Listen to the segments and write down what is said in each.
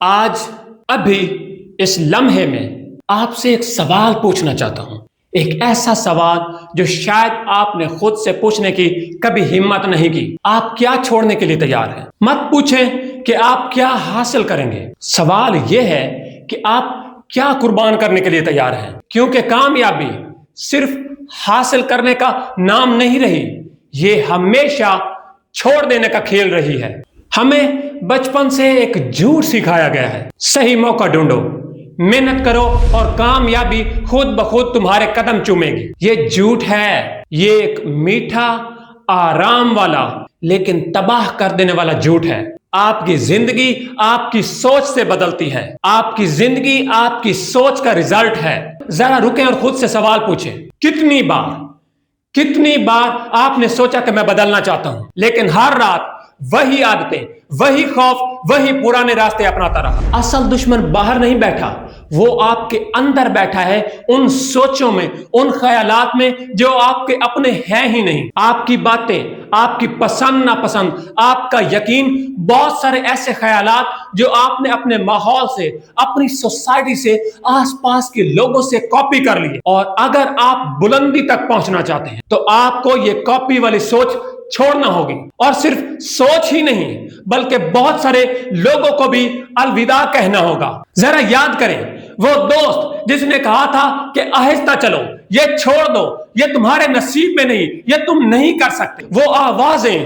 آج ابھی اس لمحے میں آپ سے ایک سوال پوچھنا چاہتا ہوں، ایک ایسا سوال جو شاید آپ نے خود سے پوچھنے کی کبھی ہمت نہیں کی۔ آپ کیا چھوڑنے کے لیے تیار ہیں؟ مت پوچھیں کہ آپ کیا حاصل کریں گے، سوال یہ ہے کہ آپ کیا قربان کرنے کے لیے تیار ہیں، کیونکہ کامیابی صرف حاصل کرنے کا نام نہیں رہی، یہ ہمیشہ چھوڑ دینے کا کھیل رہی ہے۔ ہمیں بچپن سے ایک جھوٹ سکھایا گیا ہے، صحیح موقع ڈھونڈو، محنت کرو اور کامیابی خود بخود تمہارے قدم چومے گی۔ یہ جھوٹ ہے، یہ ایک میٹھا، آرام والا لیکن تباہ کر دینے والا جھوٹ ہے۔ آپ کی زندگی آپ کی سوچ سے بدلتی ہے، آپ کی زندگی آپ کی سوچ کا رزلٹ ہے۔ ذرا رکیں اور خود سے سوال پوچھیں، کتنی بار آپ نے سوچا کہ میں بدلنا چاہتا ہوں، لیکن ہر رات وہی عادتیں، وہی خوف، وہی پرانے راستے اپناتا رہا۔ اصل دشمن باہر نہیں بیٹھا، وہ آپ کے اندر بیٹھا ہے، ان سوچوں میں، ان خیالات میں جو آپ کے اپنے ہیں ہی نہیں۔ آپ کی باتیں، آپ کی پسند ناپسند، آپ کا یقین، بہت سارے ایسے خیالات جو آپ نے اپنے ماحول سے، اپنی سوسائٹی سے، آس پاس کے لوگوں سے کاپی کر لیے۔ اور اگر آپ بلندی تک پہنچنا چاہتے ہیں تو آپ کو یہ کاپی والی سوچ چھوڑنا ہوگی، اور صرف سوچ ہی نہیں بلکہ بہت سارے لوگوں کو بھی الوداع کہنا ہوگا۔ ذرا یاد کریں وہ دوست جس نے کہا تھا کہ آہستہ چلو، یہ چھوڑ دو، یہ تمہارے نصیب میں نہیں، یہ تم نہیں کر سکتے۔ وہ آوازیں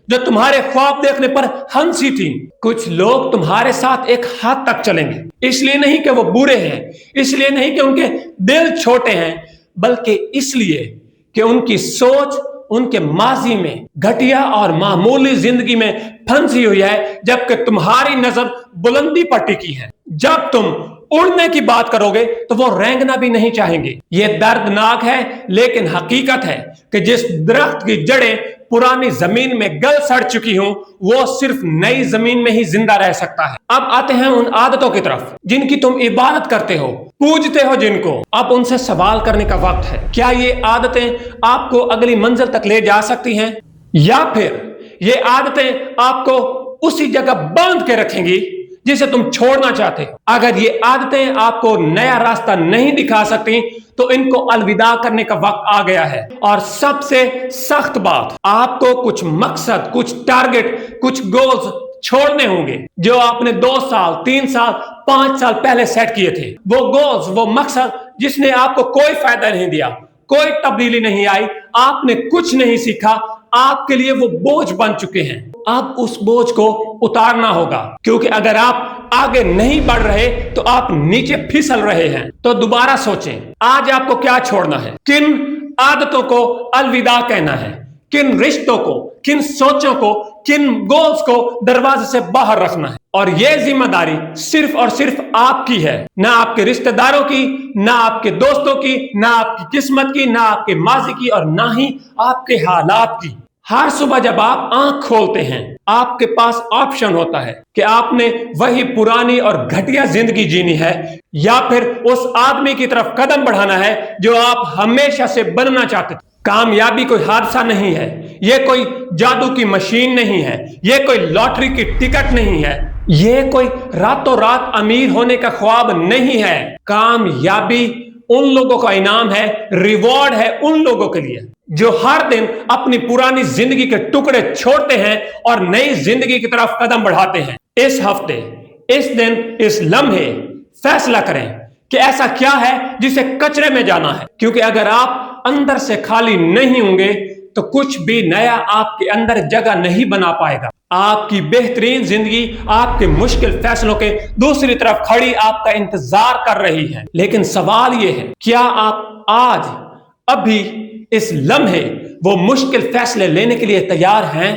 جو تمہارے خواب دیکھنے پر ہنسی تھی۔ کچھ لوگ تمہارے ساتھ ایک حد تک چلیں گے، اس لیے نہیں کہ وہ برے ہیں، اس لیے نہیں کہ ان کے دل چھوٹے ہیں، بلکہ اس لیے کہ ان کی سوچ ان کے ماضی میں گھٹیا اور معمولی زندگی میں پھنسی ہوئی ہے، جبکہ تمہاری نظر بلندی پر ٹکی ہے۔ جب تم اڑنے کی بات کرو گے تو وہ رینگنا بھی نہیں چاہیں گے۔ یہ دردناک ہے لیکن حقیقت ہے کہ جس درخت کی جڑیں پرانی زمین میں گل سڑ چکی ہوں، وہ صرف نئی زمین میں ہی زندہ رہ سکتا ہے۔ اب آتے ہیں ان عادتوں کی طرف جن کی تم عبادت کرتے ہو، پوجتے ہو جن کو۔ اب ان سے سوال کرنے کا وقت ہے، کیا یہ عادتیں آپ کو اگلی منزل تک لے جا سکتی ہیں، یا پھر یہ عادتیں آپ کو اسی جگہ باندھ کے رکھیں گی جسے تم چھوڑنا چاہتے ہو؟ اگر یہ عادتیں آپ کو نیا راستہ نہیں دکھا سکتی تو ان کو الوداع کرنے کا وقت آ گیا ہے۔ اور سب سے سخت بات، آپ کو کچھ مقصد، کچھ ٹارگٹ، کچھ گولز چھوڑنے ہوں گے جو آپ نے 2 سال، 3 سال، 5 سال پہلے سیٹ کیے تھے۔ وہ گولز، وہ مقصد جس نے آپ کو کوئی فائدہ نہیں دیا، کوئی تبدیلی نہیں آئی، آپ نے کچھ نہیں سیکھا، آپ کے لیے وہ بوجھ بن چکے ہیں۔ اب اس بوجھ کو اتارنا ہوگا، کیونکہ اگر آپ آگے نہیں بڑھ رہے تو آپ نیچے پھسل رہے ہیں۔ تو دوبارہ سوچیں، آج آپ کو کیا چھوڑنا ہے، کن عادتوں کو الوداع کہنا ہے، کن رشتوں کو، کن سوچوں کو، کن گولز کو دروازے سے باہر رکھنا ہے۔ اور یہ ذمہ داری صرف اور صرف آپ کی ہے، نہ آپ کے رشتہ داروں کی، نہ آپ کے دوستوں کی، نہ آپ کی قسمت کی، نہ آپ کے ماضی کی، اور نہ ہی آپ کے حالات کی۔ ہر صبح جب آپ آنکھ کھولتے ہیں، آپ کے پاس آپشن ہوتا ہے کہ آپ نے وہی پرانی اور گھٹیا زندگی جینی ہے، یا پھر اس آدمی کی طرف قدم بڑھانا ہے جو آپ ہمیشہ سے بننا چاہتے تھے۔ کامیابی کوئی حادثہ نہیں ہے، یہ کوئی جادو کی مشین نہیں ہے، یہ کوئی لاٹری کی ٹکٹ نہیں ہے، یہ کوئی راتوں رات امیر ہونے کا خواب نہیں ہے۔ کامیابی ان لوگوں کا انعام ہے، ریوارڈ ہے ان لوگوں کے لیے جو ہر دن اپنی پرانی زندگی کے ٹکڑے چھوڑتے ہیں اور نئی زندگی کی طرف قدم بڑھاتے ہیں۔ اس ہفتے، اس دن، اس لمحے فیصلہ کریں کہ ایسا کیا ہے جسے کچرے میں جانا ہے، کیونکہ اگر آپ اندر سے خالی نہیں ہوں گے تو کچھ بھی نیا آپ کے اندر جگہ نہیں بنا پائے گا۔ آپ کی بہترین زندگی آپ کے مشکل فیصلوں کے دوسری طرف کھڑی آپ کا انتظار کر رہی ہے۔ لیکن سوال یہ ہے، کیا آپ آج، ابھی، اس لمحے وہ مشکل فیصلے لینے کے لیے تیار ہیں؟